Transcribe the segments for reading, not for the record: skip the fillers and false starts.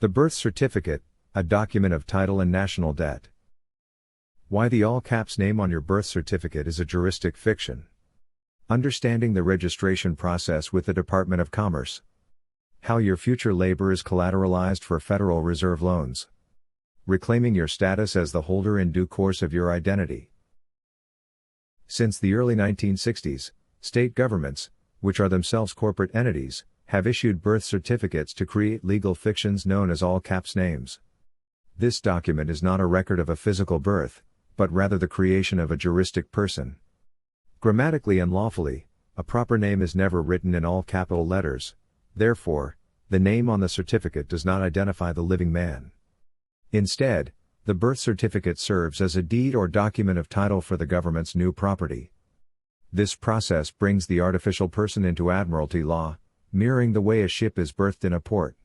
The birth certificate, a document of title and national debt. Why the all-caps name on your birth certificate is a juristic fiction. Understanding the registration process with the Department of Commerce. How your future labor is collateralized for Federal Reserve loans. Reclaiming your status as the holder in due course of your identity. Since the early 1960s, state governments, which are themselves corporate entities, have issued birth certificates to create legal fictions known as all-caps names. This document is not a record of a physical birth, but rather the creation of a juristic person. Grammatically and lawfully, a proper name is never written in all capital letters, therefore, the name on the certificate does not identify the living man. Instead, the birth certificate serves as a deed or document of title for the government's new property. This process brings the artificial person into Admiralty law, mirroring the way a ship is berthed in a port.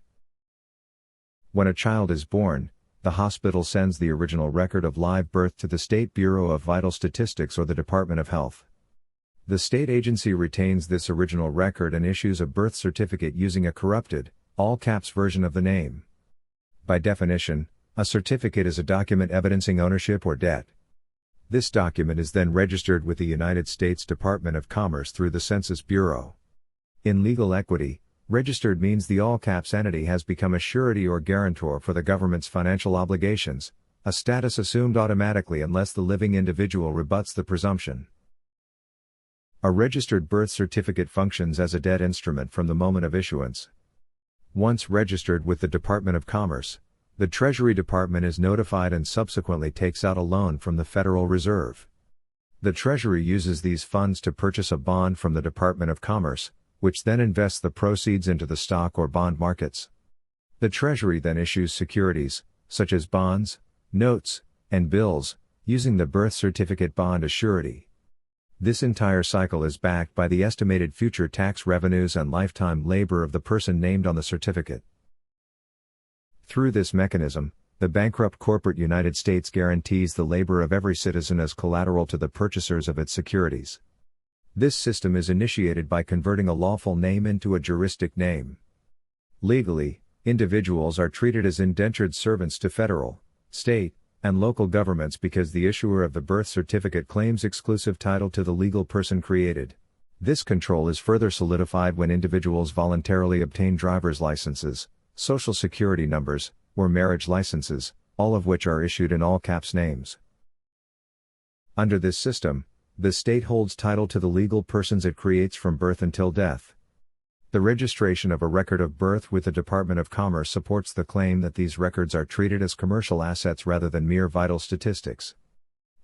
When a child is born, the hospital sends the original record of live birth to the State Bureau of Vital Statistics or the Department of Health. The state agency retains this original record and issues a birth certificate using a corrupted, all-caps version of the name. By definition, a certificate is a document evidencing ownership or debt. This document is then registered with the United States Department of Commerce through the Census Bureau. In legal equity, registered means the all-caps entity has become a surety or guarantor for the government's financial obligations, a status assumed automatically unless the living individual rebuts the presumption. A registered birth certificate functions as a debt instrument from the moment of issuance. Once registered with the Department of Commerce, the Treasury Department is notified and subsequently takes out a loan from the Federal Reserve. The Treasury uses these funds to purchase a bond from the Department of Commerce, which then invests the proceeds into the stock or bond markets. The Treasury then issues securities, such as bonds, notes, and bills, using the birth certificate bond as surety. This entire cycle is backed by the estimated future tax revenues and lifetime labor of the person named on the certificate. Through this mechanism, the bankrupt corporate United States guarantees the labor of every citizen as collateral to the purchasers of its securities. This system is initiated by converting a lawful name into a juristic name. Legally, individuals are treated as indentured servants to federal, state, and local governments because the issuer of the birth certificate claims exclusive title to the legal person created. This control is further solidified when individuals voluntarily obtain driver's licenses, social security numbers, or marriage licenses, all of which are issued in all-caps names. Under this system, the state holds title to the legal persons it creates from birth until death. The registration of a record of birth with the Department of Commerce supports the claim that these records are treated as commercial assets rather than mere vital statistics.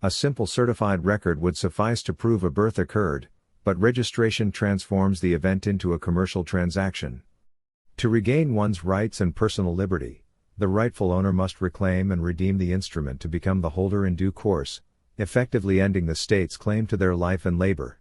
A simple certified record would suffice to prove a birth occurred, but registration transforms the event into a commercial transaction. To regain one's rights and personal liberty, the rightful owner must reclaim and redeem the instrument to become the holder in due course, effectively ending the state's claim to their life and labor.